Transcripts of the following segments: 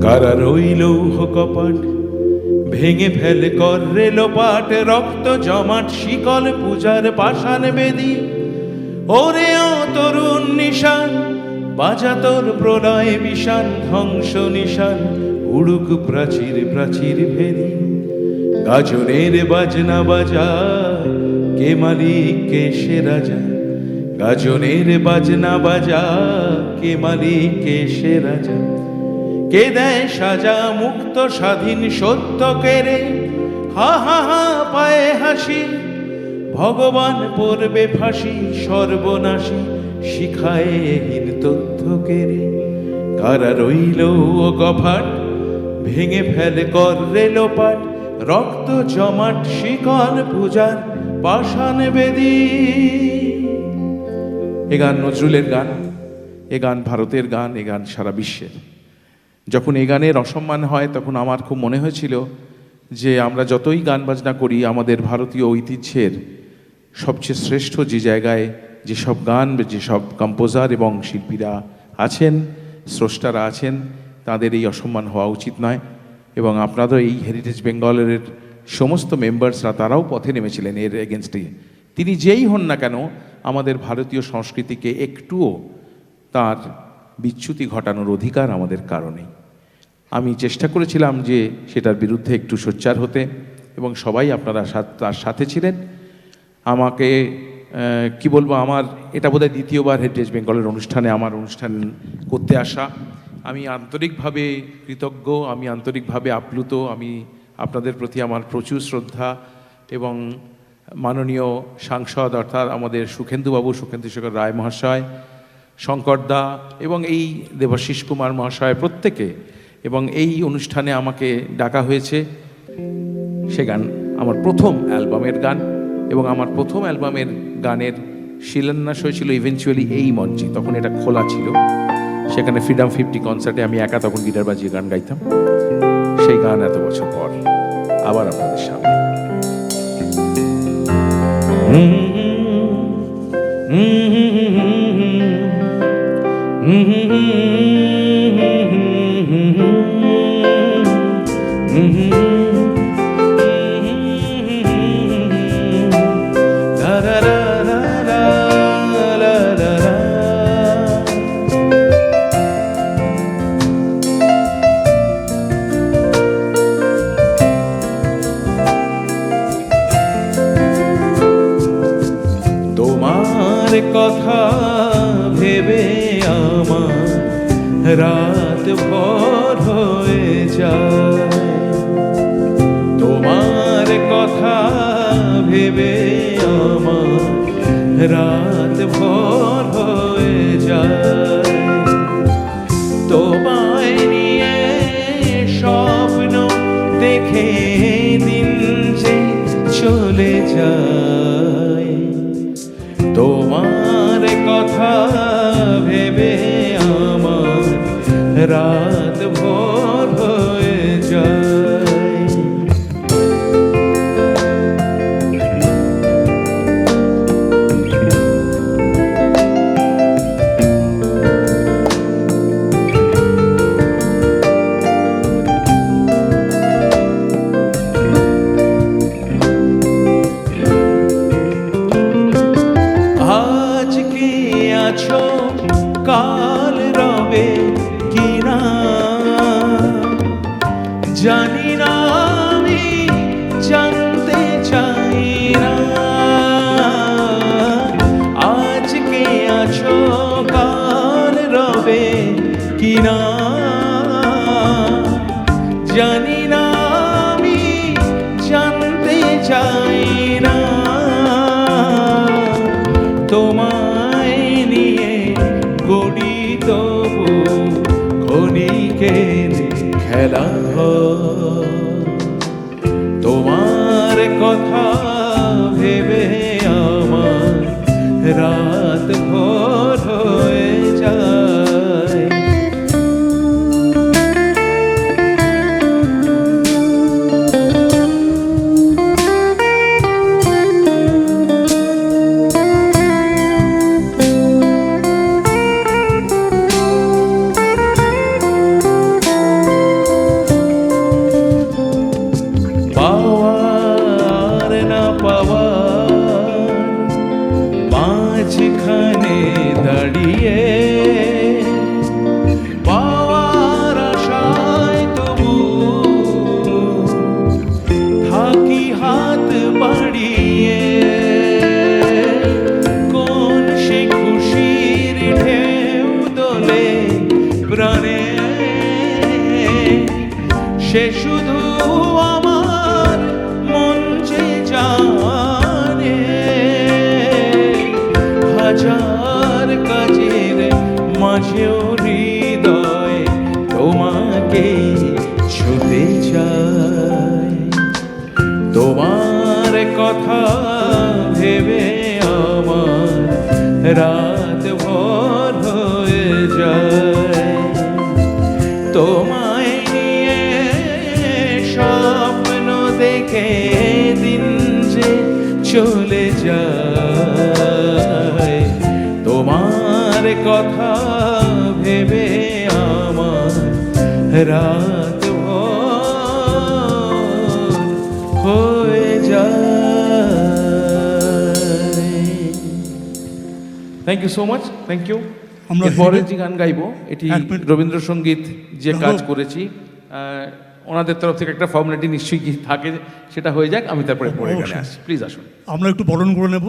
কারা রইল কপাট ভেঙে ফেলে কর রেলোপাট, রক্ত জমাট শিকল পূজার পাষাণ বেদি। ওরে ও তরুণ নিশান বাজা তোর প্রলয় বিষান, ধ্বংস নিশান উড়ুক প্রাচীর প্রাচীর ভেদি। গাজনের বাজনা বাজা কে মালিক কে সে রাজা, গাজনের বাজনা বাজা কে মালিক কে সে রাজা। কে দেয় সাজা মুক্ত স্বাধীন সত্য কেড়ে, হা হা হা পায়ে হাসি ভগবান পড়বে ফাঁসি, সর্বনাশী শিখায় হীন তথ্য কেড়ে। কারা রইল ও কপাট ভেঙে ফেলে কর রেলোপাট, রক্ত জমাট শিকল পূজার পাষাণ বেদি। এ গান নজরুলের গান, এ গান ভারতের গান, এ গান সারা বিশ্বের। যখন এই গানের অসম্মান হয় তখন আমার খুব মনে হয়েছিল যে আমরা যতই গান বাজনা করি, আমাদের ভারতীয় ঐতিহ্যের সবচেয়ে শ্রেষ্ঠ যে জায়গায় যেসব গান, যেসব কম্পোজার এবং শিল্পীরা আছেন, স্রষ্টারা আছেন, তাদের এই অসম্মান হওয়া উচিত নয়। এবং আপনাদের এই হেরিটেজ বেঙ্গলের সমস্ত মেম্বার্সরা তারাও পথে নেমেছিলেন এর এগেনস্টে। তিনি যেই হন না কেন, আমাদের ভারতীয় সংস্কৃতিকে একটুও তার বিচ্যুতি ঘটানোর অধিকার আমাদের কারণে। আমি চেষ্টা করেছিলাম যে সেটার বিরুদ্ধে একটু সোচ্চার হতে, এবং সবাই আপনারা তার সাথে ছিলেন। আমাকে কি বলবো, আমার এটা বোধহয় দ্বিতীয়বার হেরিটেজ বেঙ্গলের অনুষ্ঠানে আমার অনুষ্ঠান করতে আসা। আমি আন্তরিকভাবে কৃতজ্ঞ, আমি আন্তরিকভাবে আপ্লুত। আমি আপনাদের প্রতি আমার প্রচুর শ্রদ্ধা, এবং মাননীয় সাংসদ অর্থাৎ আমাদের সুখেন্দুবাবু, সুখেন্দু শেখর রায় মহাশয়, শঙ্করদা এবং এই দেবাশিস কুমার মহাশয় প্রত্যেকে, এবং এই অনুষ্ঠানে আমাকে ডাকা হয়েছে। সে গান আমার প্রথম অ্যালবামের গান, এবং আমার প্রথম অ্যালবামের গানের শিলান্যাস হয়েছিল ইভেনচুয়ালি এই মঞ্চে। তখন এটা খোলা ছিল, সেখানে ফ্রিডম 50 কনসার্টে আমি একা তখন গিটার বাজিয়ে গান গাইতাম। সেই গান এত বছর পর আবার আপনাদের সামনে। তোমার কথা ভেবে আমার রাত ভর হয়ে যায়, তোমার কথা ভেবে আমার রাত ভর হয়ে যায়। তোমায় নিয়ে স্বপ্ন দেখে দিন যে চলে যায়, তোমার কথা ভেবে আমার রাত ভোর হয়ে যায়। আছো কাল রবে কিনা জানি না, আমি জানতে চাই না। আজকে আছো কাল রবে কিনা জানি না, আমি জানতে চাই না। তোমায় নিয়ে গড়ি তবু ক্ষণিকের খেলা, তোমার কথা ভেবে আমার রাত ভোর হয়ে যায়। সে শুধু আমার মন যে জানে, হাজার কাজের মাঝেও হৃদয় তোমাকে ছুতে চায়। তোমার কথা ভেবে আমার রাত ভোর হয়ে যায়। তোমায় নিয়ে স্বপ্ন দেখে দিন যে চলে যায়। তোমার কথা ভেবে আমার রাত ভোর হয়ে যায়। Thank you so much, thank you. আমরা পরের যে গান গাইবো এটি রবীন্দ্রসঙ্গীত যে কাজ করেছি, ওনাদের তরফ থেকে একটা ফর্মালিটি নিশ্চয়ই কি থাকে, সেটা হয়ে যাক, আমি তারপরে পরে গানে আসছি। প্লিজ আসুন। আমরা একটু বরণ করে নেব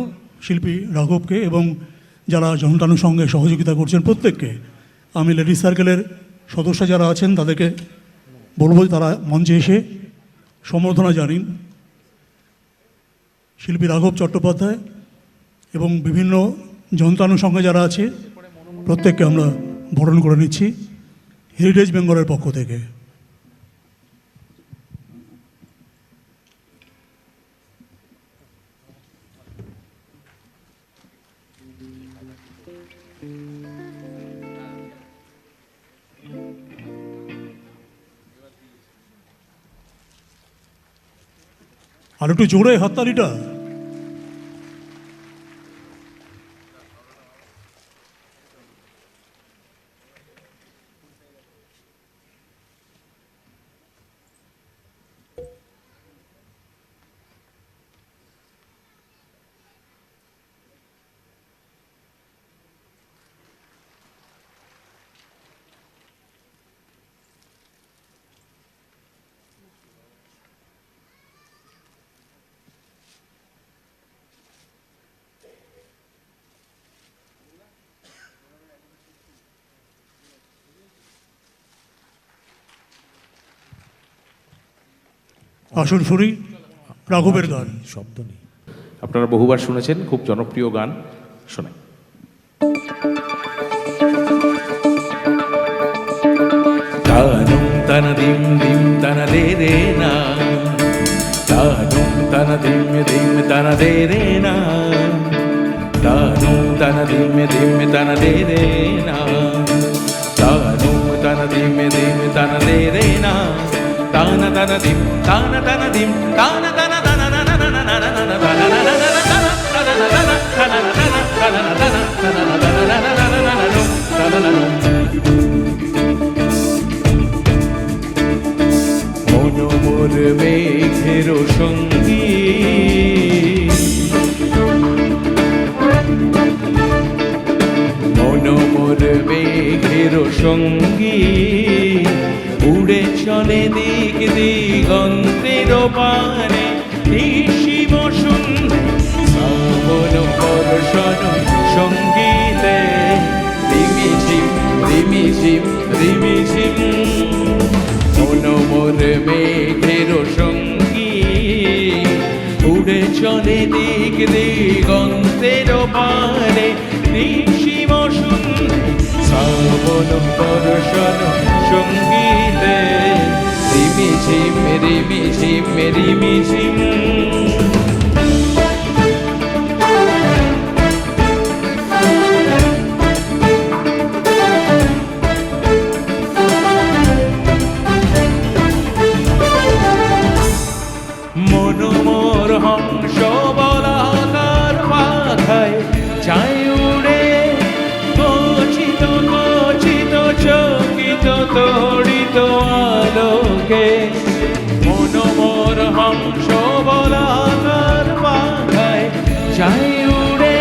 শিল্পী রাঘবকে এবং যারা জনতানুর সঙ্গে সহযোগিতা করছেন প্রত্যেককে। আমি লেডিস সার্কেলের সদস্য যারা আছেন তাদেরকে বলবো তারা মঞ্চে এসে সম্বর্ধনা জানিন শিল্পী রাঘব চট্টোপাধ্যায় এবং বিভিন্ন জনতানুর সঙ্গে যারা আছে প্রত্যেককে আমরা বরণ করে নিচ্ছি হেরিটেজ বেঙ্গলের পক্ষ থেকে। আর একটু জোরে হাততালিটা। আসুন শুনি রাঘবের গান। শব্দ নেই, আপনারা বহুবার শুনেছেন, খুব জনপ্রিয় গান। শোনাই। তানুম তানা দিম দিম তানা দে রে না, তানুম তানা দিম দিম তানা দে রে না, তানুম তানা দিম দিম তানা দে রে না, তানুম তানা দিম দিম তানা দে রে না, তানা তানা দিম তানা তানা দিম তানা তানা তানা না না না না না না না না মনোমর মেঘের সঙ্গী, মনোমর মেঘের সঙ্গী, উড়ে চলে দিক দিগন্তের পানে, নিশিম শুনলে শ্রাবণ বর্ষণ সঙ্গীতে, রিমিঝিম রিমিঝিম রিমিঝিম, মনোমর মেঘের সঙ্গী, উড়ে চলে দিক দিগন্তের পানে, নিশিম শুনলে শ্রাবণ বর্ষণ সঙ্গীতে, রিমিঝিম রিমিঝিম রিমিঝিম। মনোমর হংস বলাকার পাখায় চাই উড়ে, কচিত কচিত চকিত তড়িত আলোকে, মনোমর হংস বলাকার পাখায় চাই উড়ে,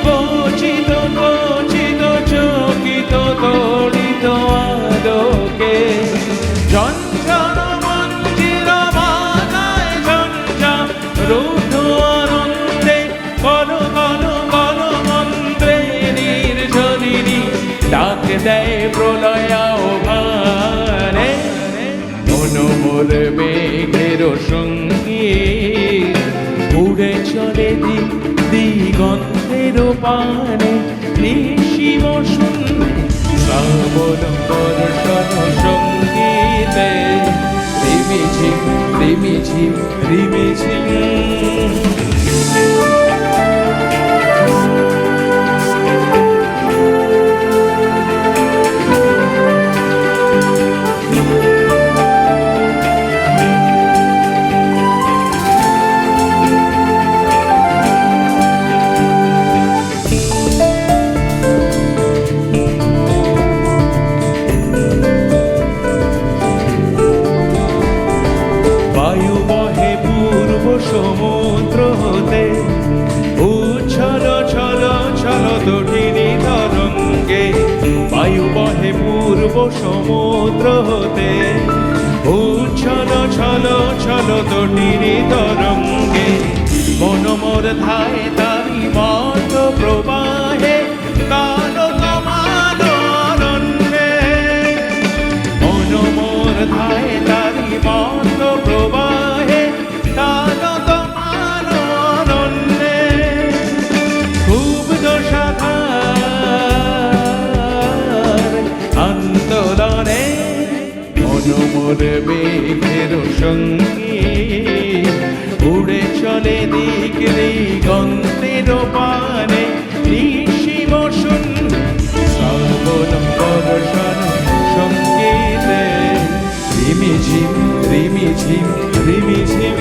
কচিত কচিত চকিত তড়িত আলোকে, ঝঞ্ঝন মঞ্জির বানায় ঝঞ্ঝা রুদ্ধ আনন্দে, কল কল কল মন্ত্রে নির্ঝরিণী ডাক দেয় প্রলয় আহ্বানে, মনোমর পানে নিশি বসুন শ্রাবণ বর্ষণ সঙ্গীতে রিমিঝিম রিমিঝিম রিমিঝিম। বায়ু বহে পূর্ব সমুদ্র হতে উচ্ছল ছল ছল তটিনী তরঙ্গে। বায়ু বহে পূর্ব সমুদ্র হতে উচ্ছল ছল ছল তটিনী তরঙ্গে। মন মোর ধায় তারি মত প্রবাহে কালো কামালো অরণ্যে। মন মোর ধায় তারি মত প্রবাহে কালো কামালো অরণ্যে। খুব দশাধার আন্দোলনে মন মোর মেঘের সঙ্গী উড়ে চলে দিক দিগন্তের পানে নিশি বসুন শ্রাবণ বর্ষণ সঙ্গীতে রিমিঝিম রিমিঝিম রিমিঝিম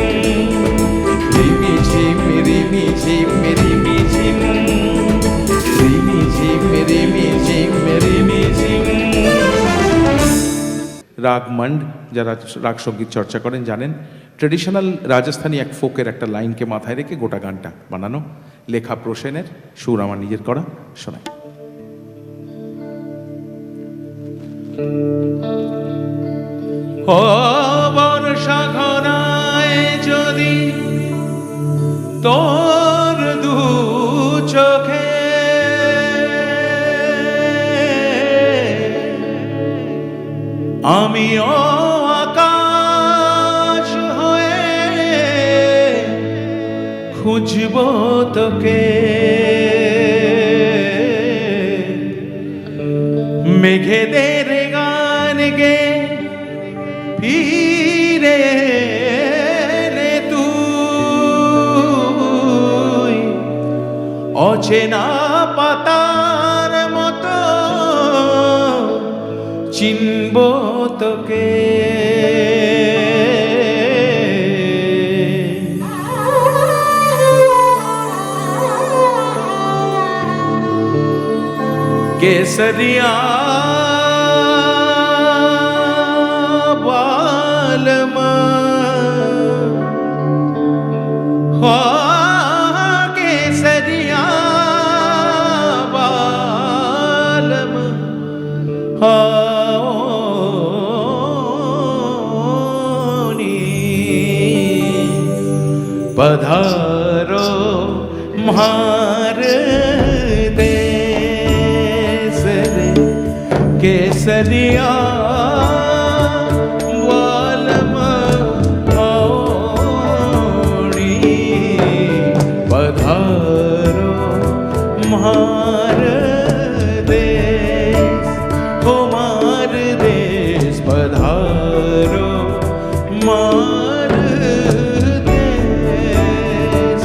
রিমিঝিম রিমিঝিম রিমিঝিম রিমিঝিম রিমিঝিম রিমিঝিম। রাগ মন্ড, যারা রাগ সঙ্গীত চর্চা করেন জানেন, ট্রেডিশনাল রাজস্থানী এক ফোকের একটা লাইনকে মাথায় রেখে গোটা গানটা বানানো, লেখা প্রসেনের, সুর আমার নিজের করা। শোনাই। ও বর্ষা ঘনায় যদি তোর দু চোখে আমিও আকাশ হয়ে খুঁজব তোকে। মেঘেদের গান গে ফিরে এলে তুই অচেনা পাতার মতো চিনব তোকে। केसरिया बालमा हो केसरिया बालमा हो पधारो म्हार देश रे केसरिया वालमा औणी पधारो म्हार देश हो मार देश पधारो मार देश।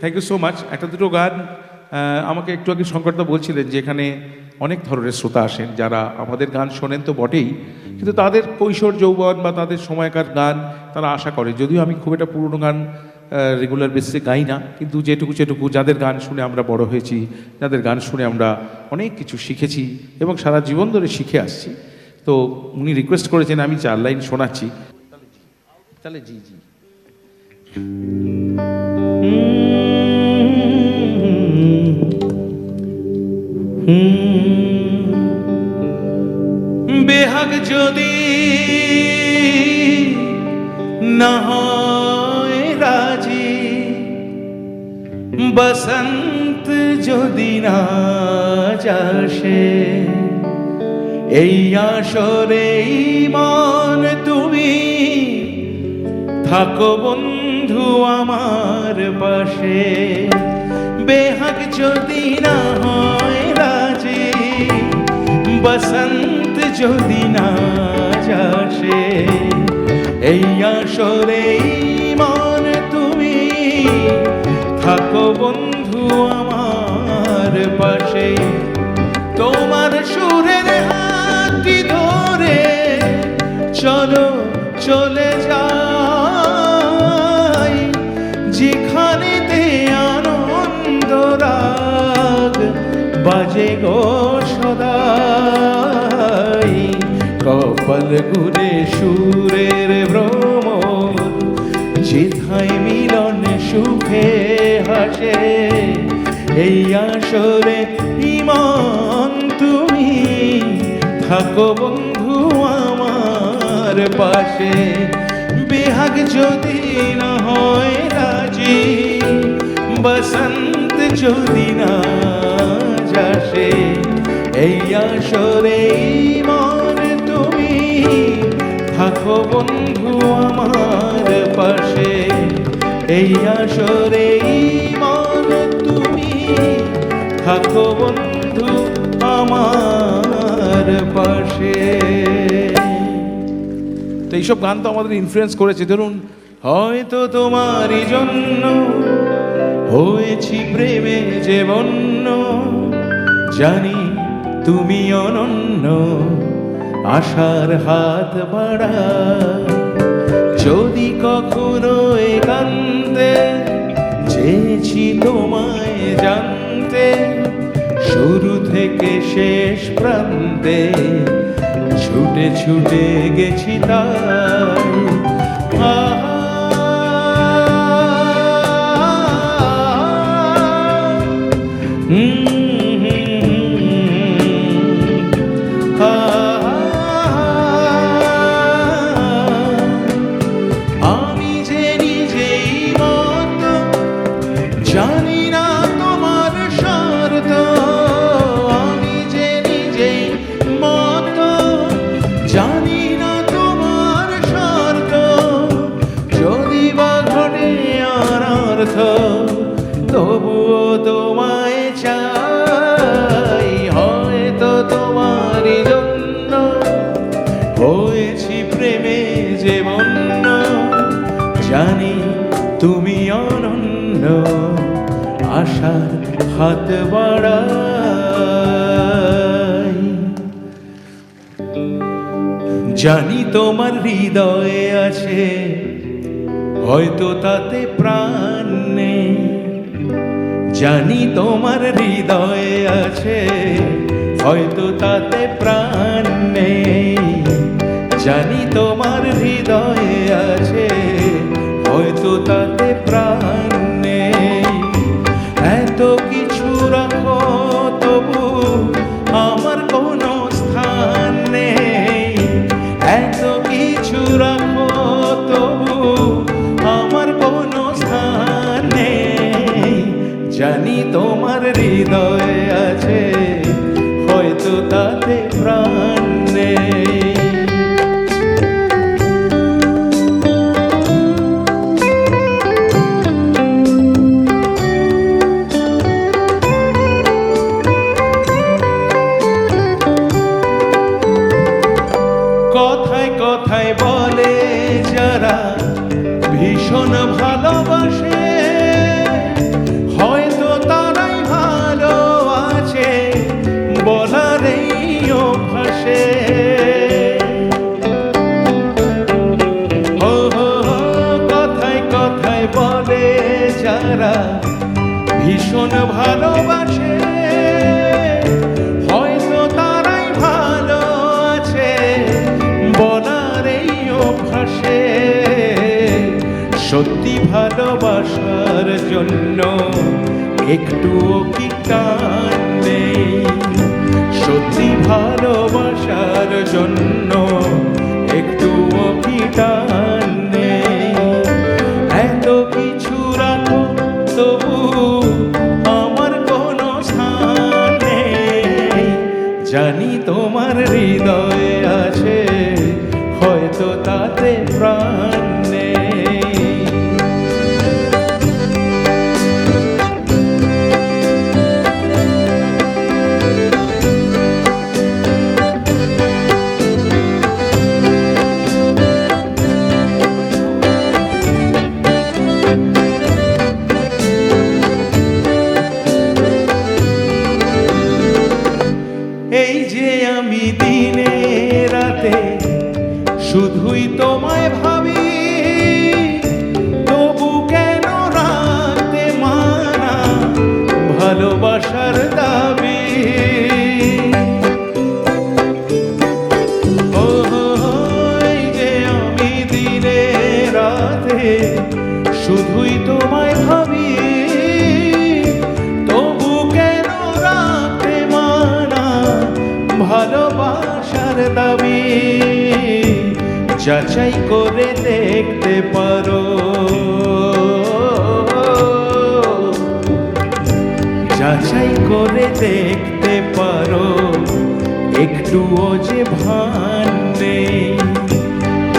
Thank you so much. একটা দুটো গান আমাকে একটু আগে শঙ্করদা বলছিলেন যে এখানে অনেক ধরনের শ্রোতা আসেন যারা আমাদের গান শোনেন তো বটেই, কিন্তু তাদের কৈশোর যৌবন বা তাদের সময়কার গান তারা আশা করে। যদিও আমি খুব একটা পুরনো গান রেগুলার বেসিসে গাই না, কিন্তু যেটুকু যাদের গান শুনে আমরা বড় হয়েছি, যাদের গান শুনে আমরা অনেক কিছু শিখেছি এবং সারা জীবন ধরে শিখে আসছি, তো উনি রিকোয়েস্ট করেছেন আমি 4 লাইন শোনাচ্ছি। তাহলে জি জি বেহাগ যদি না হয় রাজি, বসন্ত যদি না যাসে, এই আসরে মন তুমি থাকো বন্ধু আমার পাশে। বেহাগ যদি না হয় রাজি, বসন্ত যদি না যাসে, এই আসরে মন তুমি থাকো বন্ধু আমার পাশে। তোমার সুরের হাতটি ধরে চলো চলে যাই, যেখানেতে আনন্দ রাগ বাজে গো সদাই। কপাল গুনে সুরের ভ্রমর, যেথায় মিলন সুখে হাসে, এই আসরে ইমান তুমি থাকো বন্ধু আমার পাশে। বেহাগ যদি না হয় রাজি, বসন্ত যদি না যাসে, এই আসরে ইমান তুমি থাকো বন্ধু আমার পাশে। এই আসরে ইমান তুমি থাকো বন্ধু আমার পাশে। তো এইসব গান তো আমাদের ইনফ্লুয়েন্স করেছে। ধরুন, হয়তো তোমারই জন্য হয়েছি প্রেমে যে বন্য, জানি তুমি অনন্য, আশার হাত বাড়া। যদি কখনো একান্তে চেয়েছি তোমায় জানতে, শুরু থেকে শেষ প্রান্তে ছুটে ছুটে গেছি তাই। আমি যে নিজেই মতো জানি না তোমার স্বার্থ, আমি যে নিজেই মতো জানি না তোমার স্বার্থ। যদি বা ঘটে অনর্থ, তবুও তোমায় চাই। হয়তো তোমারই জন্য হয়েছি প্রেমে যে বন্য, জানি তুমি অনন্য, আশার হাত বাড়াই। জানি তোমার হৃদয়ে আছে হয়তো তাতে প্রাণ নেই, জানি তোমার হৃদয়ে আছে হয়তো তাতে প্রাণ নেই, জানি তোমার হৃদয়ে আছে হয়তো তাতে প্রাণ নেই। এত কিছু রাখো তবু আমার কোনো স্থান নেই, এত কিছু রাখো তবু আমার কোনো স্থান নেই। জানি তোমার হৃদয়ে আছে হয়তো তাতে প্রাণ নেই। কথায় কথায় বলে যারা ভীষণ ভালোবাসে, ভীষণ ভালোবাসে, হয়তো তারাই ভালো আছে বলার এই অভ্যাসে। সত্যি ভালোবাসার জন্য একটুও কি টান নেই, সত্যি ভালোবাসার জন্য একটুও কি টান নেই। এত কিছু রাখো তবু আমার কোনো স্থান নেই, জানি তোমার হৃদয়ে আছে হয়তো তাতে প্রাণ নেই। এই যে আমি দিনে রাতে শুধুই তোমায় ভাবি, তবু কেন রাতে মানা ভালোবাসার দাবি। ও এই যে আমি দিনে রাতে শুধুই তোমায় ভাবি, তবু কেন রাতে মানা ভালোবাসার দাবি। যাচাই করে দেখতে পারো, যাচাই করে দেখতে পারো একটুও যে ভান নেই,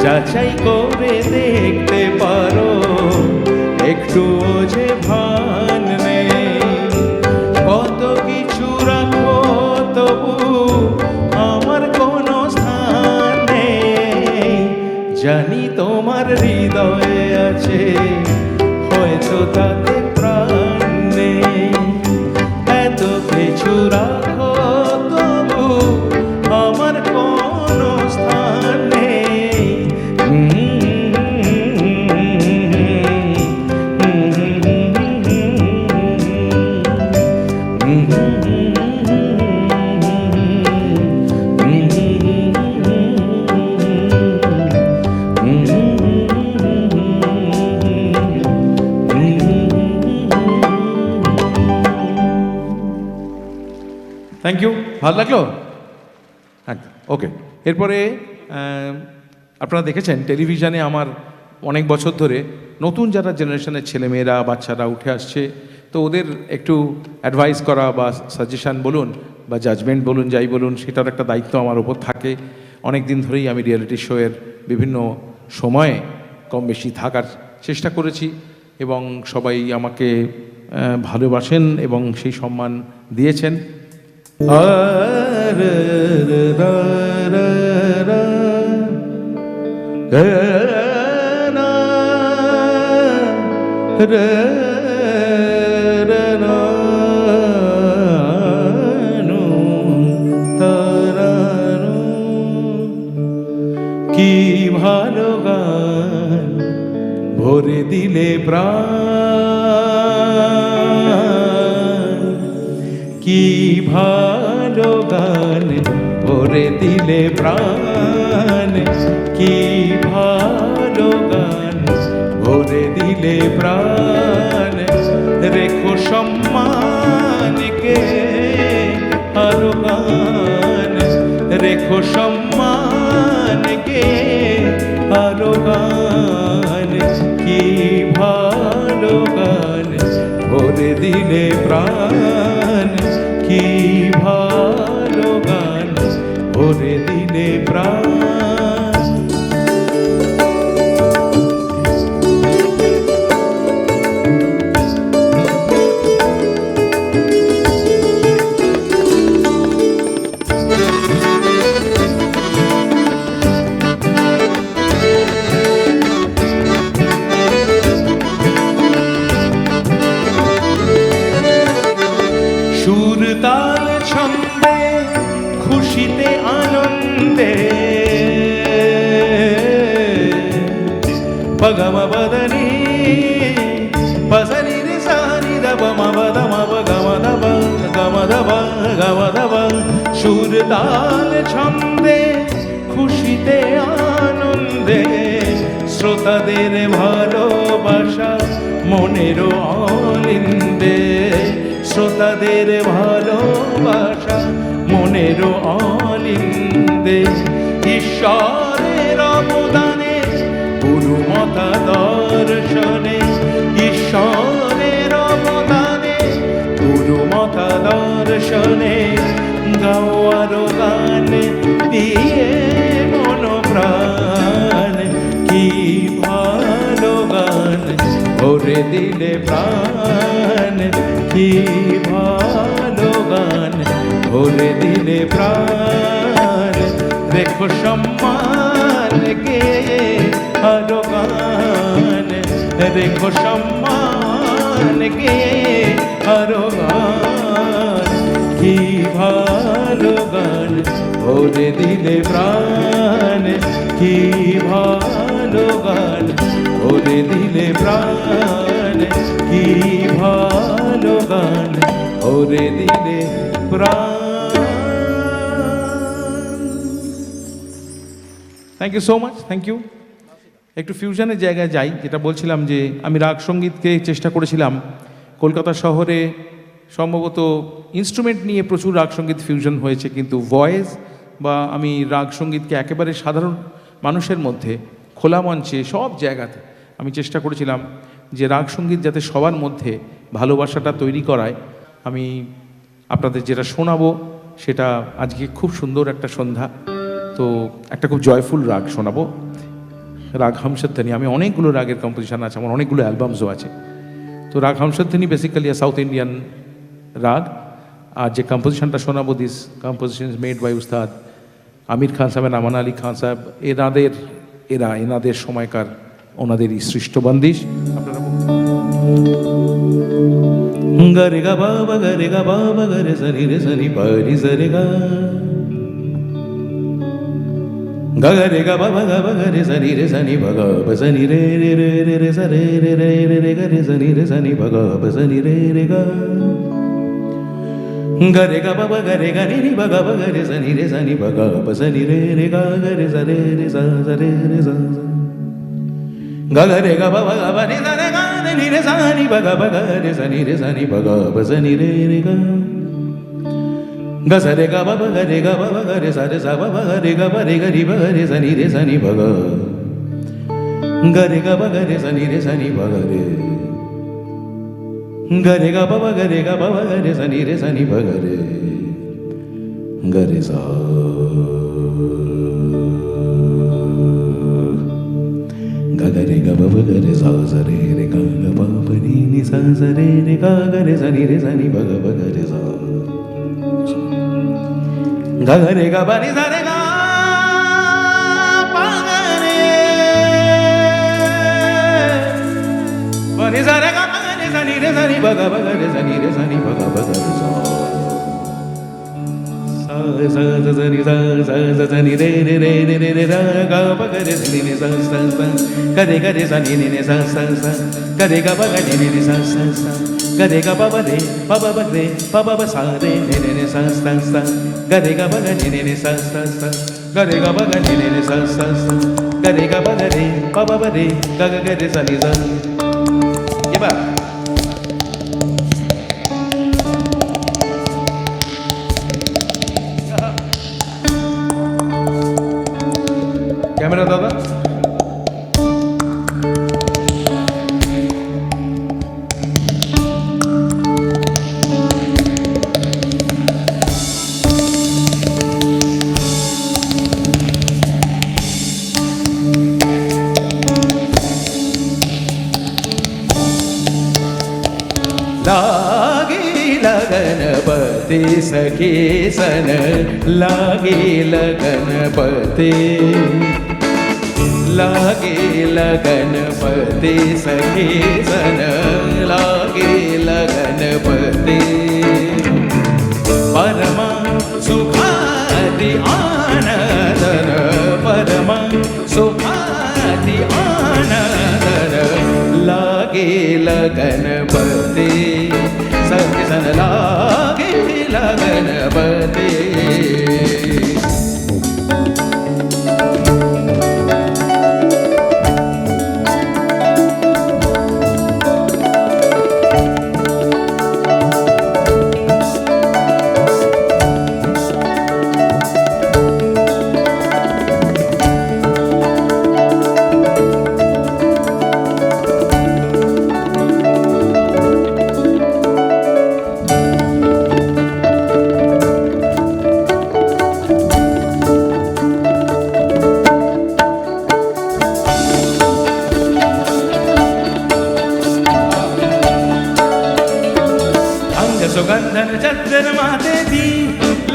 যাচাই করে দেখতে পারো একটুও যে ভান নেই। কত কিছু রাখো তবু আমার কোনো স্থান নেই, জানি তোমার হৃদয়ে আছে হয়তো তাতে প্রাণ নেই। এত কিছু রাখো তবু আমার কোনো স্থান নেই। থ্যাংক ইউ, ভালো লাগলো। একদম ওকে। এরপরে আপনারা দেখেছেন টেলিভিশনে আমার অনেক বছর ধরে নতুন যারা জেনারেশনের ছেলেমেয়েরা বাচ্চারা উঠে আসছে, তো ওদের একটু অ্যাডভাইস করা বা সাজেশান বলুন বা জাজমেন্ট বলুন, যাই বলুন, সেটার একটা দায়িত্ব আমার ওপর থাকে। অনেক দিন ধরেই আমি রিয়েলিটি শোয়ের বিভিন্ন সময়ে কম বেশি থাকার চেষ্টা করেছি এবং সবাই আমাকে ভালোবাসেন এবং সেই সম্মান দিয়েছেন। কি ভালো গান ভরে দিলে প্রাণ, কি ভালো গান ভরে দিলে প্রাণ, কি ভালো গান ভরে দিলে প্রাণ। রেখো সম্মানকে আরো গান, রেখো সম্মানকে আরো গান, কি ভালো গান ভরে দিলে প্রাণ, কি ভালো গান ভরে দিলে প্রাণ। সুর তাল ছন্দে খুশিতে আনন্দে পগম বদনি পসনি রে সানি দব ম বদম তাল ছন্দে খুশিতে আনন্দে শ্রোতাদের ভালোবাসা মনের অলিন্দে, শ্রোতাদের ভালোবাসা মনের অলিন্দে। ঈশ্বরের অবদানে গুরুমতা দর্শনে, ঈশ্বরের অবদানে গুরুমতা দর্শনে গাওয়ার গান দিয়ে মন প্রাণ, কি ভালো গান ভরে দিলে প্রাণ, কি ভালো গান ভরে দিলে প্রাণ। দেখো সম্মান গে আরো গান, দেখো সম্মান গে আরো গান, কি ভালো গান ভরে দিলে প্রাণ, কি ভালো গান ভরে দিলে প্রাণ, কি ভালো গান ভরে দিলে প্রাণ। Thank you so much, thank you. একটু ফিউশনের জায়গায় যাই, যেটা বলছিলাম যে আমি রাগ সঙ্গীতকে চেষ্টা করেছিলাম কলকাতা শহরে সম্ভবত ইনস্ট্রুমেন্ট নিয়ে প্রচুর রাগ সঙ্গীত ফিউশন হয়েছে, কিন্তু ভয়েস বা আমি রাগ সঙ্গীতকে একেবারে সাধারণ মানুষের মধ্যে খোলা মঞ্চে সব জায়গাতে আমি চেষ্টা করেছিলাম যে রাগ সঙ্গীত যাতে সবার মধ্যে ভালোবাসাটা তৈরি করায়। আমি আপনাদের যেটা শোনাবো সেটা আজকে খুব সুন্দর একটা সন্ধ্যা, তো একটা খুব জয়ফুল রাগ শোনাবো, রাগ হামসধ্বনি। আমি অনেকগুলো রাগের কম্পোজিশন আছে, আমার অনেকগুলো অ্যালবামসও আছে। তো রাগ হামসধ্বনি বেসিক্যালি সাউথ ইন্ডিয়ান রাগ, আর যে কম্পোজিশনটা শোনাবো দিস কম্পোজিশন মেড বাই উস্তাদ আমির খান সাহেব, আমান আলী খান সাহেব, এনাদের সময়কার ওনাদেরই সৃষ্ট বন্দিশ। আপনারা গরে গা বাবা গরে গা বাবা গরে সরি রে সরি পারি সরে গা, গরে গা বাবা গা গরে সরি রে সনি ভগা বসনি রে রে রে রে রে সরে রে রে রে রে গরে সনি রে সনি ভগা বসনি রে রে গা, গরে গা বাবা গরে গা নি ভগা গরে সনি রে সনি ভগা বসনি রে রে গা গরে সরে রে সা সরে রে সা, গরে গা বাবা গা নি সরে গা নি রে সনি ভগা গরে সনি রে সনি ভগা বসনি রে রে গা, গরে গা বাবা গরে সরে সা বাবা গরে গা রে গরি গরে সনি রে সনি ভগা, গরে গা গরে সনি রে সনি ভগা রে, গরে গা বাবা গরে সনি রে সনি ভগা রে, গরে সা গরে গা বাবা গরে সা সরে রে গা গা বাবা নি সা সরে রে গা গরে সনি রে সনি ভগা গরে সা, গরে গা বানি সরে গা পাগরে বানি সরে গা বানি সনি রে সনি ভগা গরে সনি রে সনি ভগা গরে সা, sa sa sa ni sa sa sa ni re re re re re re ra ga ba ga re ni ni sa sa sa ga re sa ni ni sa sa sa ga re ga ba ga ni ni sa sa sa ga re ga ba ba re ba ba sa re ni ni sa sa sa ga re ga ba ga ni ni sa sa sa ga re ga ba ga ni ni sa sa sa ga re ga ba ga re ga ga re sa ni sa, এবার camera দাদা, लागे लगनपति सखी सन, लागे लगनपति, लागे लगनपति सखी सन, लागे लगनपति, परम सुखादि आनंदन, परम सुखादि आनंदन, लागे लगनपति सखी सन, लागे लगनपति। चंदन माते दी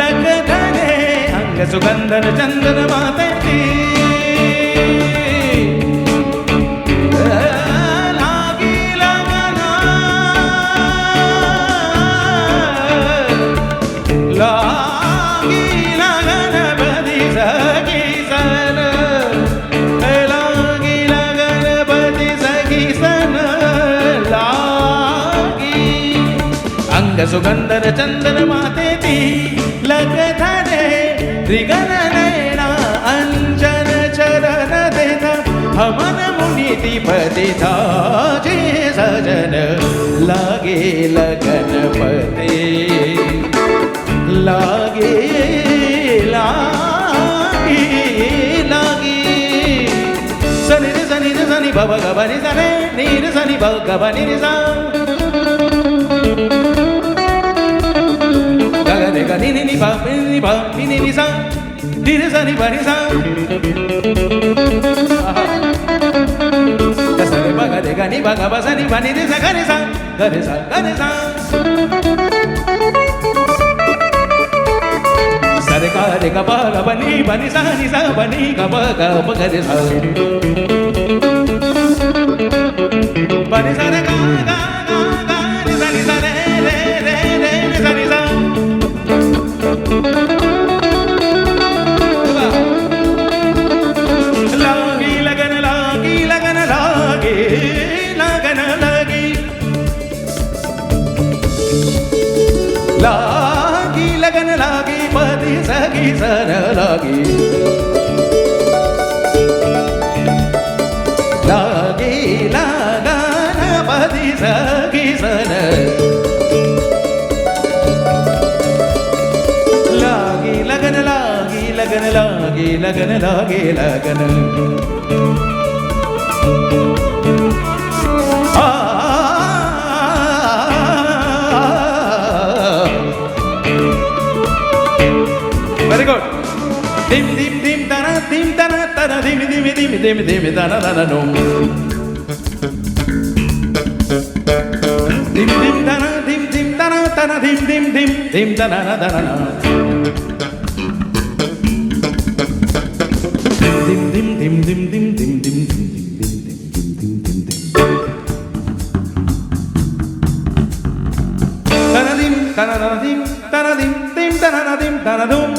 लगधने अंग सुगंधन चंदन माते दी लागी लगना लागी लगन बदी सगी सन लागी लगन बदी सगी सन लागी अंग सुगंधन चंदन माते दी लगधने त्रिगण नैना अंजन चरण देता हमन मुनि पतिता जे सजन लागे लगन पते लागे लागे लागे सनि रे सनि रे सनि बाबा गबनि सने नीर सनि बाबा गबनि रे सा गगने गनि नि बा नि नि सा नीर सनि बनि सा सनि बागा रे गनि बागा बसनि बनि रे सा गनि सा गनि सा गनि सा सरे का रे गा बा गा बनि बनि सा नि सा बनि गा बा रे सा बनि सा रे गा गा गा नि सा रे रे रे रे नि सा नि सा लागी लगन लागी लगन लागे लगन लगी लागी लगन लागी पति सगी सन लागी लागी लगन पति सगी सन लागी लगन लागी लगन लागी लगन लागे लगन very good dim dim dim tana tana dim dim dim dim dim tana tana dum dim dim tana dim tana dim dim dim tana tana dim dim dim dim dim dim dim tana dim tana dim dim tana dim tana dum dim tana dum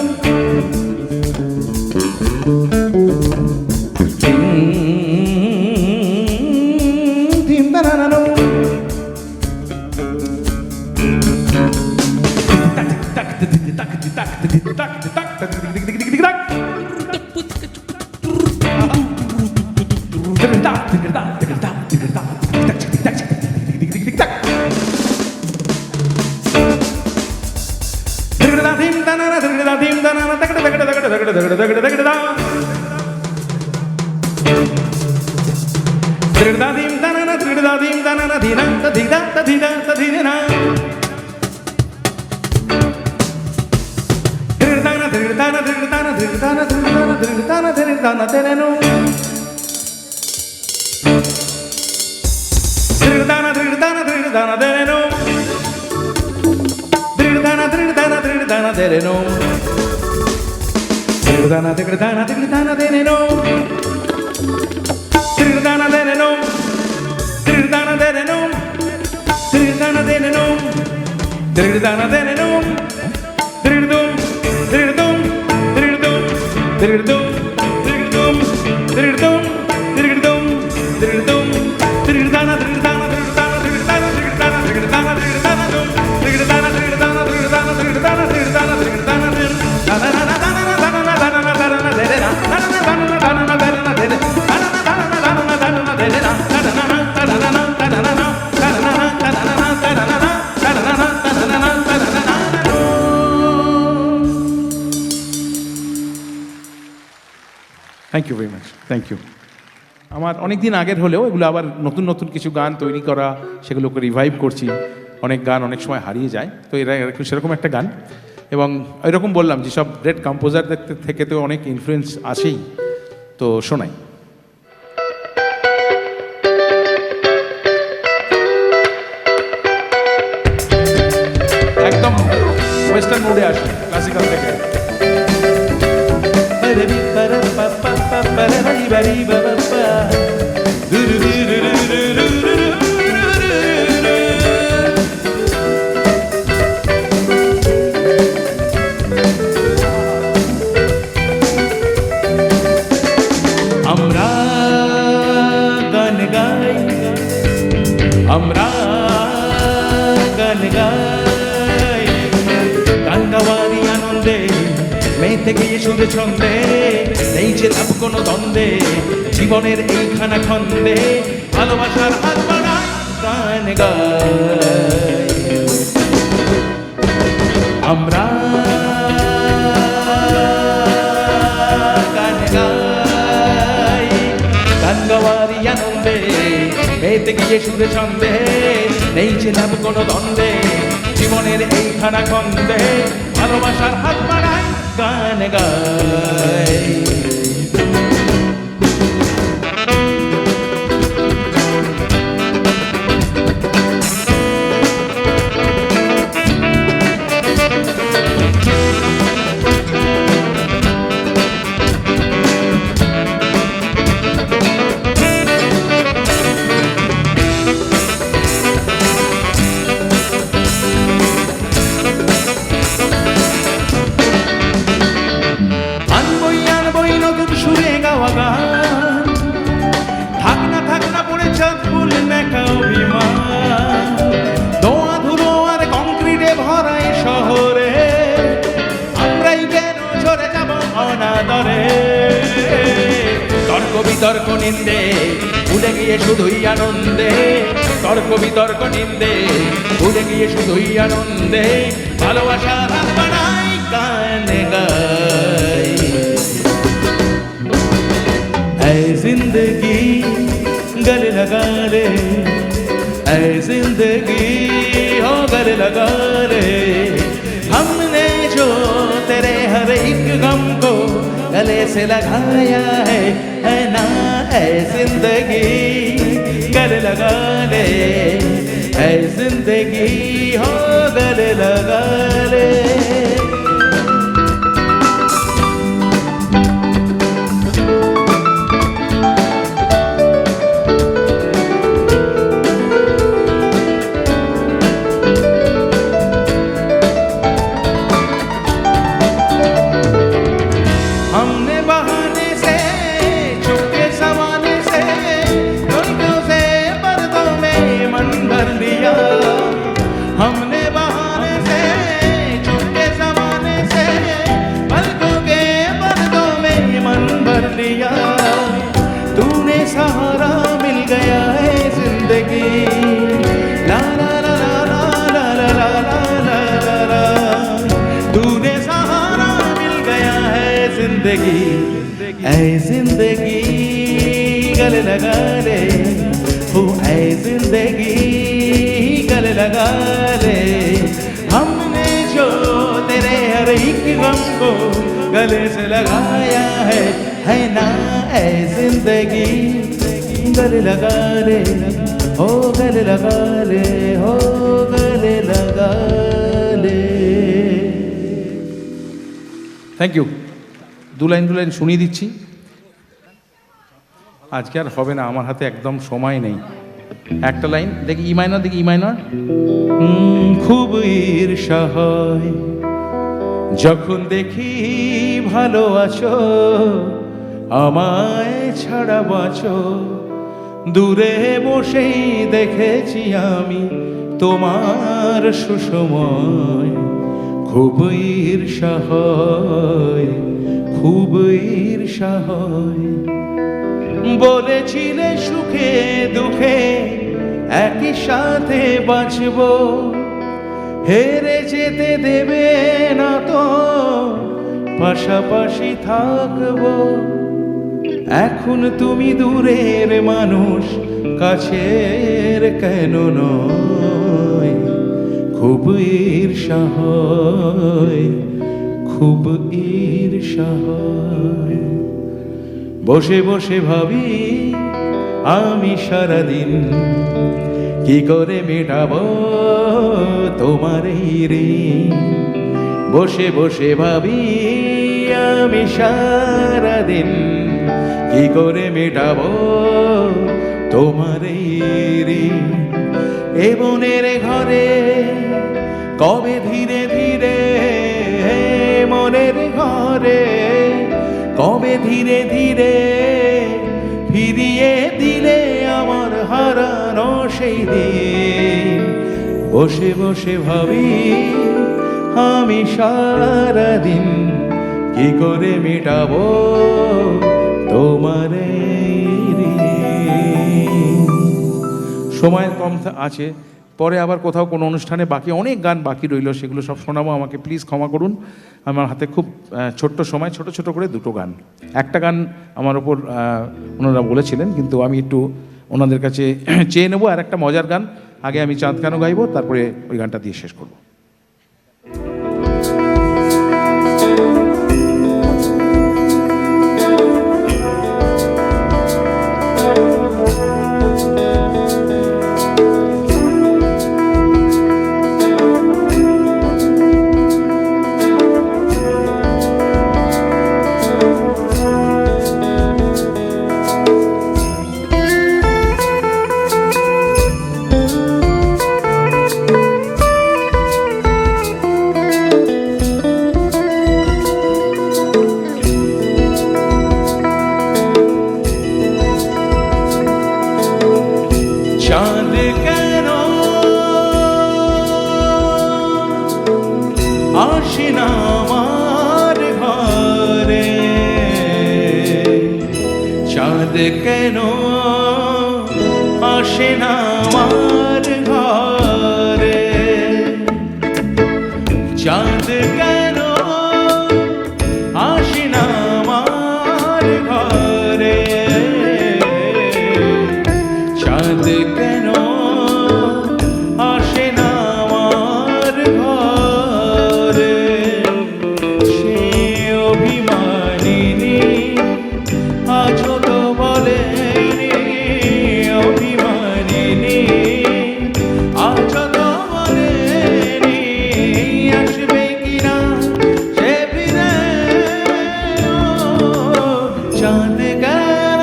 thank you very much thank you আমার অনেক দিন আগের হলেও এগুলো আবার নতুন নতুন কিছু গান তৈরি করা সেগুলোকে রিভাইভ করছি অনেক গান অনেক সময় হারিয়ে যায় তো এরা সেরকম একটা গান এবং এরকম বললাম যে সব গ্রেট কম্পোজারদের থেকে তো অনেক ইনফ্লুয়েন্স আছেই তো শোনাই একদম ওয়েস্টার্ন মোডে আসি ক্লাসিক্যাল থেকে। আমরা গান গাই, আমরা গান গাই, গান গাওয়ারই আনন্দে মেতে গিয়ে সুরে ছন্দে, নেই যে লাভ কোনো দ্বন্দ্বে, জীবনের এইখানা খন্দে ভালোবাসার হাত বাড়াই গান গাই। আমরা গান গাই, গান গাওয়ারই আনন্দে মেতে গিয়ে সুরে ছন্দে, নেই যে লাভ কোনো দ্বন্দ্বে, জীবনের এইখানা খন্দে ভালোবাসার হাত বাড়াই গান গাই। সুরে গাওয়া গান, থাক না পড়ে চাঁদ ফুল মেকা অভিমান, ধোঁয়া ধুলো আর কংক্রিটে ভরা এই শহরে আমরাই কেন ঝরে যাব অনাদরে। তর্ক বিতর্ক নিন্দে ভুলে গিয়ে শুধুই আনন্দে, তর্ক বিতর্ক নিন্দে ভুলে গিয়ে শুধুই আনন্দে ভালোবাসার হাত বাড়াই গান গাই। ऐ जिंदगी गले लगा ले, ऐ जिंदगी हो गले लगा ले, हमने जो तेरे हर एक गम को गले से लगाया है ना। ऐ जिंदगी गले लगा ले, ऐ जिंदगी हो गले लगा ले। हमने बहाने से चुपके ज़माने से लड़कों से पर्दों में मन भर लिया, हमने बहाने से चुपके ज़माने से पलकों के पर्दों में मन भर लिया। तूने सहारा मिल गया है जिंदगी, ला ला ला ला ला ला ला ला ला ला, तूने सहारा मिल गया है जिंदगी। ऐ जिंदगी गले लगा ले, हो ऐ जिंदगी गले लगा ले, हमने जो तेरे हर एक गम को गले से लगाया है ना। ऐ जिंदगी गले लगा ले, हो गले लगा ले, हो गले लगा ले। Thank you. দু লাইন শুনিয়ে দিচ্ছি, আজকে আর হবে না, আমার হাতে একদম সময় নেই। একটা লাইন দেখি, ই মাইনর, দেখি ই মাইনর। খুব ঈর্ষা হয় যখন দেখি ভালো আছো, আমায় ছাড়া বাঁচো, দূরে বসেই দেখেছি আমি তোমার সুসময়। খুব ঈর্ষা হয়, খুব ঈর্ষা হয়, বলেছিলে সুখে দুঃখে একই সাথে বাঁচবো, হেরে যেতে দেবে না তো, পাশাপাশি থাকবো। এখন তুমি দূরের মানুষ, কাছের কেন নয়। খুব ঈর্ষা হয়, খুব ঈর্ষা হয়, বসে বসে ভাবি আমি সারাদিন কি করে মেটাবো তোমার এই ঋণ। বসে বসে ভাবি আমি সারাদিন কি করে মেটাবো তোমার এই ঋণ। এ মনের ঘরে কবে ধীরে ধীরে, মনের ঘরে কবে ধীরে ধীরে ফিরিয়ে দিলে আমার হারানো সেই দিন। বসে বসে ভাবি আমি সারাদিন কি করে মেটাবো তোমার এই ঋণ। সময় কম আছে, পরে আবার কোথাও কোনো অনুষ্ঠানে বাকি অনেক গান বাকি রইল, সেগুলো সব শোনাবো। আমাকে প্লিজ ক্ষমা করুন, আমার হাতে খুব ছোট্ট সময়, ছোট ছোট করে দুটো গান। একটা গান আমার ওপর ওনারা বলেছিলেন, কিন্তু আমি একটু ওনাদের কাছে চেয়ে নেবো আর একটা মজার গান। আগে আমি চাঁদ কেন গাইবো, তারপরে ওই গানটা দিয়ে শেষ করবো। চাঁদ কেন আসে না আমার ঘরে, চাঁদ কেন আসে না আমার ঘরে, চাঁদ কেন আসে না আমার ঘরে, চাঁদ কেন আসে না আমার ঘরে। সে অভিমানিনী আজও তো বলেনি, অভিমানিনী আজও তো বলেনি আসবে কিনা সে ফিরে। চাঁদ কেন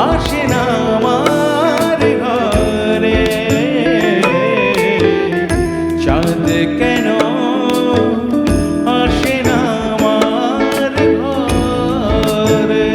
আসে না আমার ঘরে, চাঁদ কেন আসে না আমার ঘরে।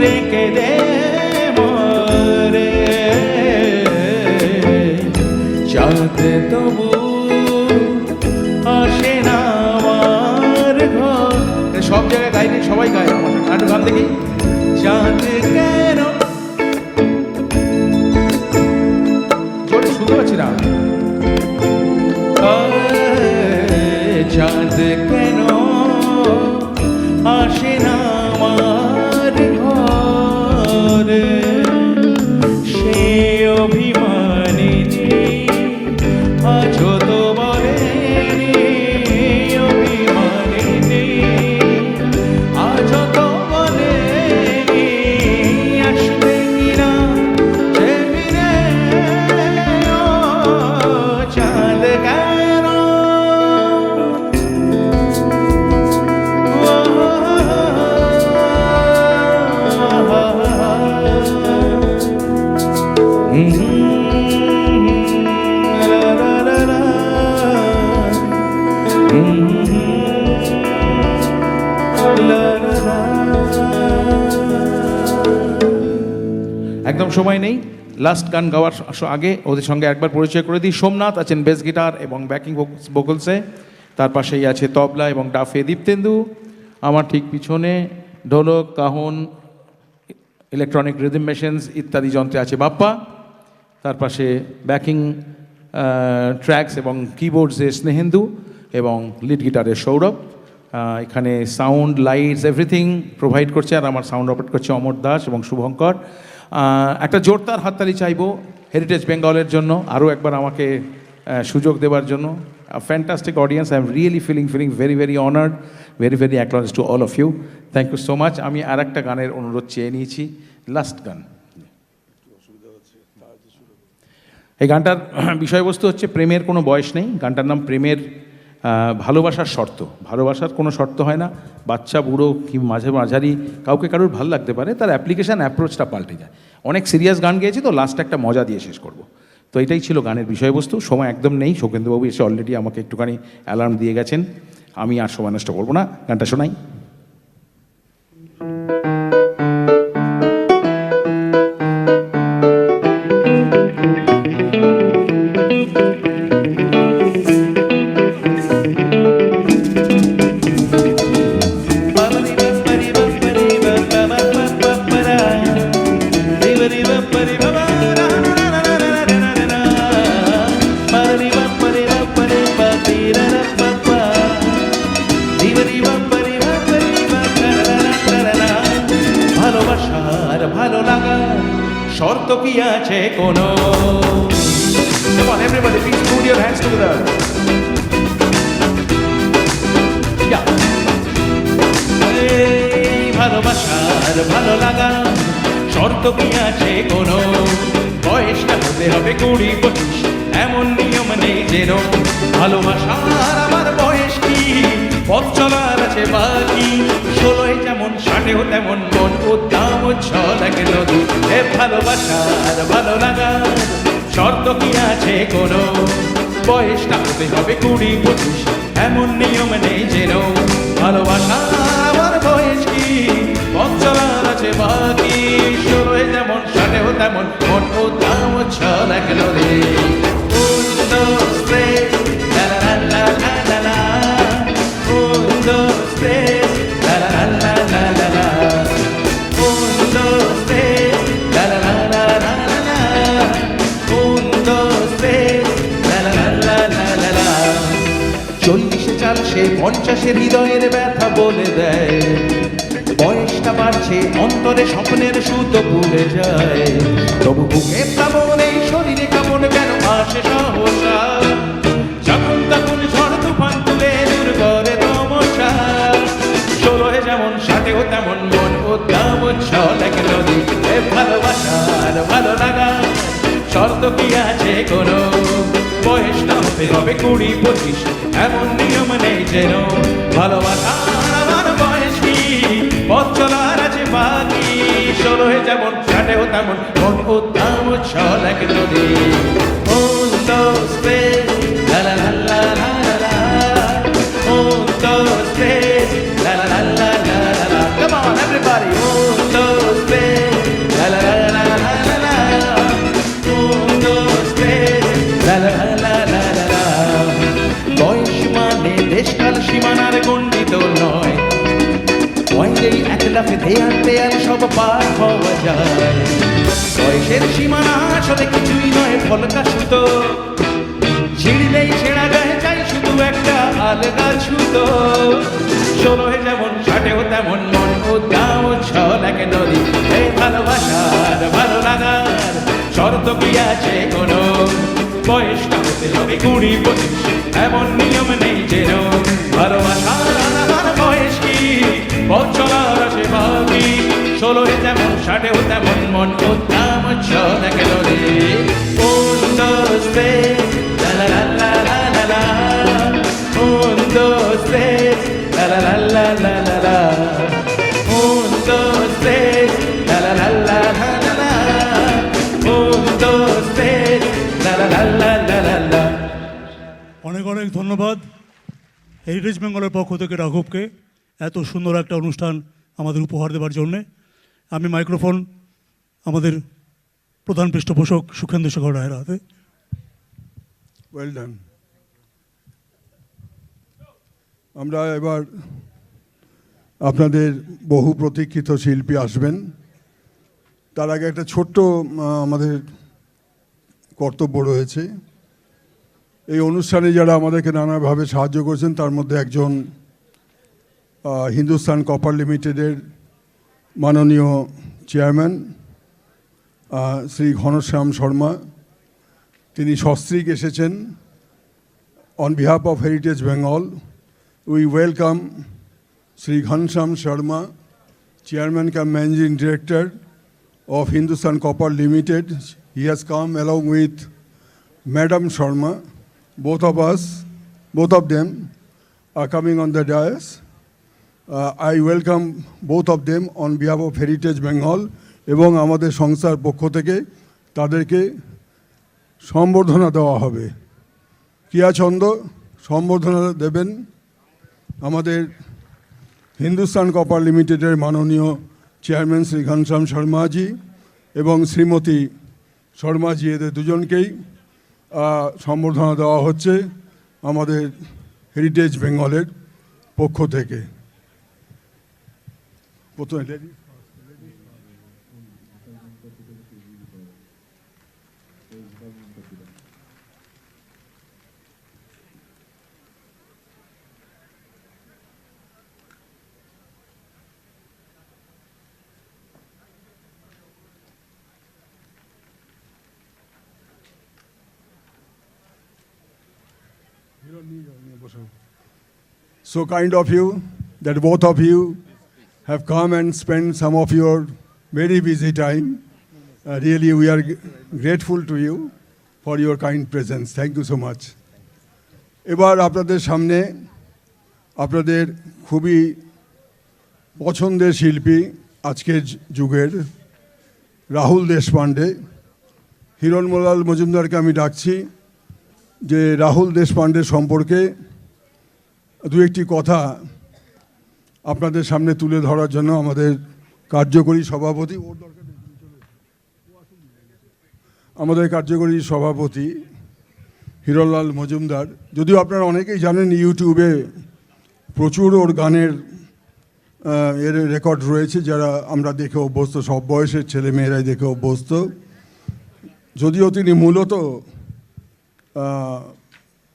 রেখে দে মরে চাঁদ তবু আসে না আমার ঘর। সব জায়গায় গাইনি, সবাই গায় আমার সাথে। একটু গান দেখি। চাঁদ কেন, জোরে শুনতে পাচ্ছি না। চাঁদ কেন আসে না আমার ঘরে, সে অভিমানিনী আজও তো বলেনি, অভিমানিনী আজও তো বলেনি আসবে কিনা সে ফিরে। ও চাঁদ কেন, একদম সময় নেই। লাস্ট গান গাওয়ার আগে ওদের সঙ্গে একবার পরিচয় করে দিই। সোমনাথ আছেন বেস গিটার এবং ব্যাকিং ভোকালসে, তার পাশেই আছে তবলা এবং ডাফে দীপ্তেন্দু, আমার ঠিক পিছনে ঢোলক, কাহন, ইলেকট্রনিক রিদম মেশিনস ইত্যাদি যন্ত্রে আছে বাপ্পা, তার পাশে ব্যাকিং ট্র্যাকস এবং কিবোর্ডসে স্নেহেন্দু এবং লিড গিটারে সৌরভ। এখানে সাউন্ড, লাইটস, এভরিথিং প্রোভাইড করছে, আর আমার সাউন্ড অপারেট করছে অমর দাস এবং শুভঙ্কর। একটা জোরদার হাততালি চাইবো হেরিটেজ বেঙ্গলের জন্য, আরও একবার আমাকে সুযোগ দেওয়ার জন্য। Fantastic audience, I am really feeling very very honoured, very acknowledge to all of you. Thank you so much. আমি আর একটা গানের অনুরোধ চেয়ে নিয়েছি, লাস্ট গান। এই গানটার বিষয়বস্তু হচ্ছে প্রেমের কোনো বয়স নেই। গানটার নাম প্রেমের ভালোবাসার শর্ত। ভালোবাসার কোনো শর্ত হয় না, বাচ্চা বুড়ো কি মাঝারি কাউকে কারোর ভালো লাগতে পারে, তার অ্যাপ্লিকেশান অ্যাপ্রোচটা পাল্টে যায়। অনেক সিরিয়াস গান গেয়েছি তো, লাস্ট একটা মজা দিয়ে শেষ করব। তো এটাই ছিল গানের বিষয়বস্তু। সময় একদম নেই, শোকেন্দুবাবু এসে অলরেডি আমাকে একটুখানি অ্যালার্ম দিয়ে গেছেন, আমি আর সময় নষ্ট করবো না, গানটা শোনাই। ভালোবাসার ভালো লাগা শর্ত কি আছে কোনো? Come on, everybody, please put your hands together. Yeah. এই ভালোবাসার ভালো লাগা শর্ত কি আছে কোনো? বয়সটা হতে হবে 20-25, এমন নিয়ম নেই যেন। ভালোবাসার আমার বয়স কি, পথ চলার আছে বাকি। 16 যেমন 60 তেমন মন উদ্দাম উচ্ছল এক নদী। এ ভালোবাসার ভালো লাগা শর্ত কি আছে কোনো? বয়সটা হতে হবে 20-25, এমন নিয়ম নেই যেন। ভালোবাসার আমার বয়স কি, পথ চলার আছে বাকি। 16 যেমন 60 তেমন মন উদ্দাম উচ্ছল এক নদী। চল্লিশে চাল সে 50-এর হৃদয়ের ব্যথা বলে দেয়। বয়সটা বাড়ছে অন্তরে স্বপ্নের সুতো ভুলে যায়। তবু বুকে প্লাবন, এই শরীরে কাঁপন কেন আসে সহসা? যখন তখন ঝড় তুফান তুলে দূর করে তমসা। 16 যেমন 60 তেমন মন উদ্দাম উচ্ছল এক নদী। এ ভালোবাসার ভালো লাগা শর্ত কি আছে কোনো? বয়সটা হতে হবে 20-25, এমন নিয়ম নেই যেন। ভালোবাসার আমার বয়স কি, পথ চলার আছে বাকি। 16 যেমন 60 তেমন মন উদ্দাম উচ্ছল এক নদী। Hold those days, la la la la la la la. Hold those days, la la la la la la la. Come on, everybody, hold those days. লাফে দেয়াল দেয়াল সব পার হওয়া যায়। বয়সের সীমানা আসলে কিছুই নয় ফলকা সুতো, ছিঁড়লেই ছেঁড়া গায়ে চাই শুধু একটা আলগা ছুতো। 16 যেমন 60 তেমন মন উদ্দাম ছল এক নদী। এই ভালোবাসার ভালো লাগার শর্ত কি আছে কোনো? বয়সটা হতে হবে 20-25, এমন নিয়ম নেই যেন। ভালোবাসার আনার বয়স কি পথ চলার আসে বাকি। 16 যেমন 60 তেমন মন উদ্দাম ছল এক নদী। Un, dos, tres, la la la la la la la. Un, dos, tres, la la la la la la la. Un, dos, tres, la la la la la la la. Un, dos, tres, la la la la la la la. অনেক অনেক ধন্যবাদ heritage বেঙ্গলের পক্ষ থেকে রাঘবকে এত সুন্দর একটা অনুষ্ঠান আমাদের উপহার দেওয়ার জন্যে। আমি মাইক্রোফোন আমাদের প্রধান পৃষ্ঠপোষক সুখেন্দু শেখর রায়ের হাতে। Well done. আমরা এবার আপনাদের বহু প্রতীক্ষিত শিল্পী আসবেন। তার আগে একটা ছোট্ট আমাদের কর্তব্য রয়েছে। এই অনুষ্ঠানে যারা আমাদেরকে নানাভাবে সাহায্য করেছেন তার মধ্যে একজন হিন্দুস্তান কপার লিমিটেডের মাননীয় চেয়ারম্যান শ্রী ঘনশ্যাম শর্মা, তিনি সস্ত্রীক এসেছেন। On behalf of heritage Bengal we welcome Shri Ghanshyam Sharma, chairman cum managing director of Hindustan Copper Limited. He has come along with Madam Sharma. Both of them are coming on the dais. I welcome both of them on behalf of Heritage Bengal এবং আমাদের সংস্থার পক্ষ থেকে তাদেরকে সম্বর্ধনা দেওয়া হবে। ক্রিয়াছন্দ সম্বর্ধনা দেবেন আমাদের হিন্দুস্তান কপার লিমিটেডের মাননীয় চেয়ারম্যান শ্রী ঘনশ্যাম শর্মাজি এবং শ্রীমতী শর্মাজি, এদের দুজনকেই সম্বর্ধনা দেওয়া হচ্ছে আমাদের হেরিটেজ বেঙ্গলের পক্ষ থেকে। প্রথমে so kind of you that both of you have come and spent some of your very busy time. Really, we are grateful to you for your kind presence. Thank you so much. এবার আপনাদের সামনে আপনাদের খুবই পছন্দের শিল্পী আজকের যুগের রাহুল দেশপান্ডে, হিরণমলাল মজুমদারকে আমি ডাকছি যে রাহুল দেশপান্ডে সম্পর্কে দু একটি কথা আপনাদের সামনে তুলে ধরার জন্য আমাদের কার্যকরী সভাপতি হিরণলাল মজুমদার, যদিও আপনারা অনেকেই জানেন ইউটিউবে প্রচুর ওর গানের এর রেকর্ড রয়েছে, যারা আমরা দেখে অভ্যস্ত, সব বয়সের ছেলেমেয়েরাই দেখে অভ্যস্ত। যদিও তিনি মূলত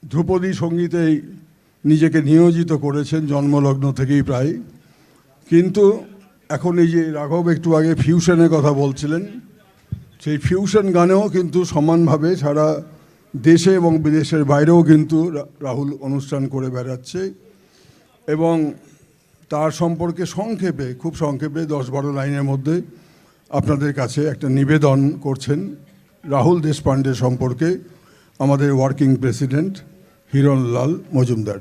ধ্রুপদী সঙ্গীতেই নিজেকে নিয়োজিত করেছেন জন্মলগ্ন থেকেই প্রায়, কিন্তু এখন এই যে রাঘব একটু আগে ফিউশনের কথা বলছিলেন, সেই ফিউশন গানেও কিন্তু সমানভাবে সারা দেশে এবং বিদেশের বাইরেও কিন্তু রাহুল অনুষ্ঠান করে বেড়াচ্ছে। এবং তার সম্পর্কে সংক্ষেপে, খুব সংক্ষেপে 10-12 লাইনের মধ্যে আপনাদের কাছে একটা নিবেদন করছেন রাহুল দেশপান্ডে সম্পর্কে আমাদের ওয়ার্কিং প্রেসিডেন্ট হিরণলাল মজুমদার।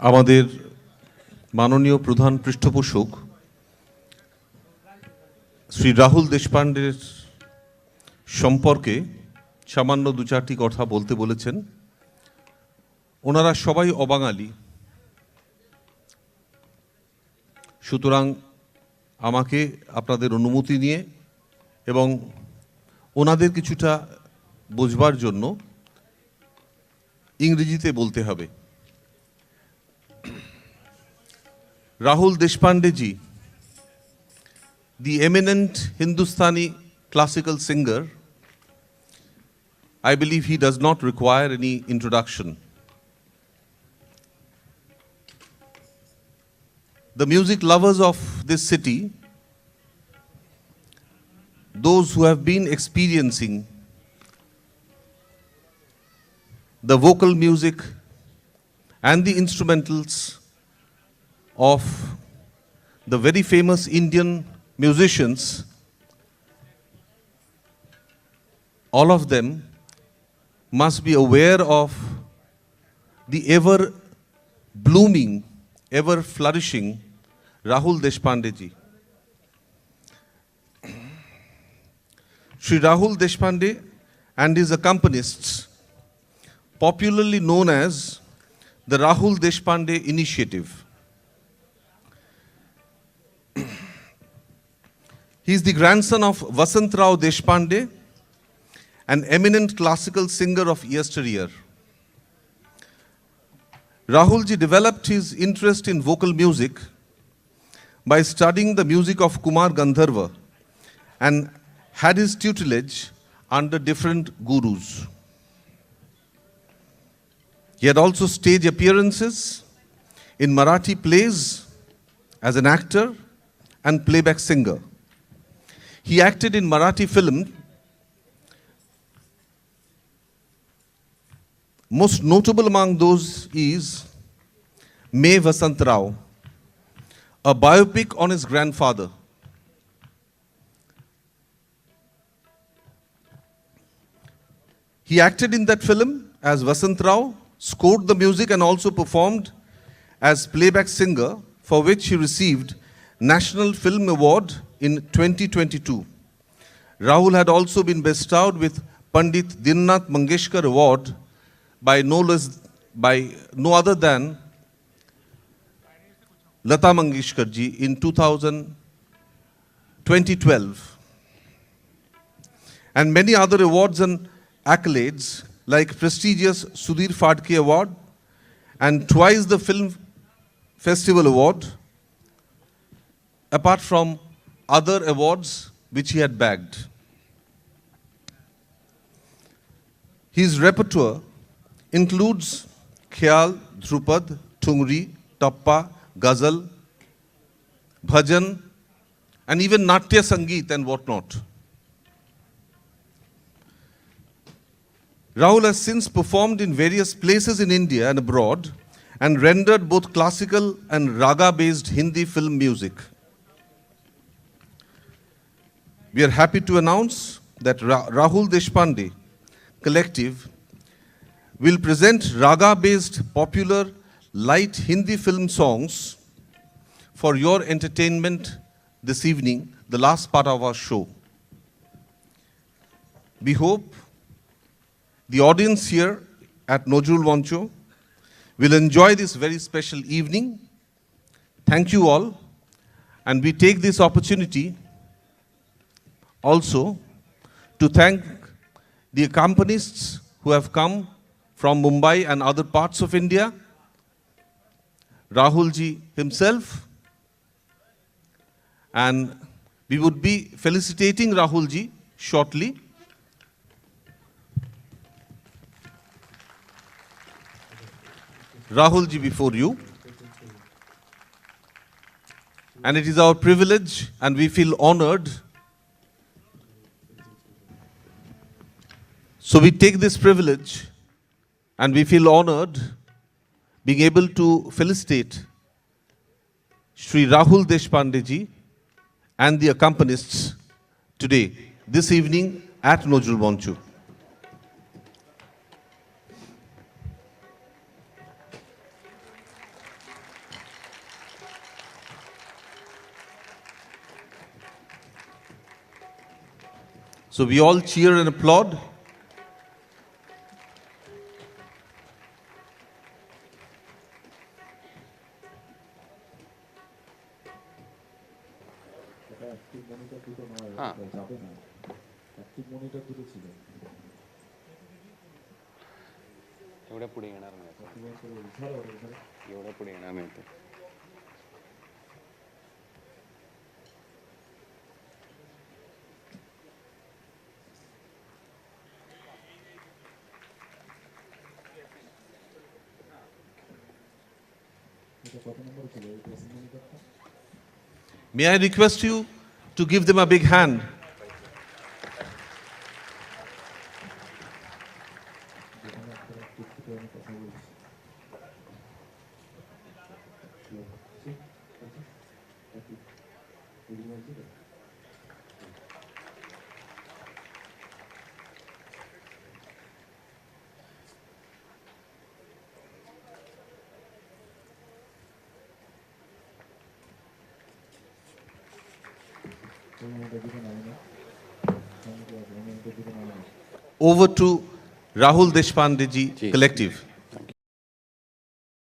আমাদের মাননীয় প্রধান পৃষ্ঠপোষক শ্রী রাহুল দেশপান্ডের সম্পর্কে সামান্য 2-4টি কথা বলতে বলেছেন। ওনারা সবাই অবাঙালি, সুতরাং আমাকে আপনাদের অনুমতি নিয়ে এবং ওনাদের কিছুটা বোঝবার জন্য ইংরেজিতে বলতে হবে। Rahul Deshpande ji, the eminent Hindustani classical singer, I believe he does not require any introduction. The music lovers of this city, those who have been experiencing the vocal music and the instrumentals of the very famous Indian musicians, all of them must be aware of the ever blooming, ever flourishing Rahul Deshpande ji. Shri Rahul Deshpande and his accompanists, popularly known as the Rahul Deshpande Initiative. He is the grandson of Vasantrao Deshpande, an eminent classical singer of yesteryear. Rahulji developed his interest in vocal music by studying the music of Kumar Gandharva and had his tutelage under different gurus. He had also stage appearances in Marathi plays as an actor and playback singer. He acted in Marathi film. Most notable among those is May Vasant Rao, a biopic on his grandfather. He acted in that film as Vasant Rao, scored the music and also performed as playback singer, for which he received National Film Award in 2022. Rahul had also been bestowed with Pandit Dinnath Mangeshkar Award by no other than Lata Mangeshkar ji in 2012. And many other awards and accolades like prestigious Sudhir Phadke Award and twice the Film Festival Award, apart from other awards which he had bagged. His repertoire includes Khyal, Dhrupad, Thungri, Tappa, Ghazal, Bhajan, and even Natya Sangeet and whatnot. Rahul has since performed in various places in India and abroad and rendered both classical and raga-based Hindi film music. We are happy to announce that Rahul Deshpande Collective will present raga-based popular light Hindi film songs for your entertainment this evening, the last part of our show. We hope the audience here at Nojrul Vancho will enjoy this very special evening. Thank you all. And we take this opportunity also to thank the accompanists who have come from Mumbai and other parts of India, Rahul ji himself, and we would be felicitating Rahul ji shortly. Rahul ji before you. And it is our privilege and we feel honored. So we take this privilege and we feel honored being able to felicitate Shri Rahul Deshpande ji and the accompanists today, this evening at Nojrul Vancho. So we all cheer and applaud. एवढ्या पुढे येणार नाही एवढ्या पुढे येणार नाही ते May I request you to give them a big hand? Over to Rahul Deshpande ji Collective.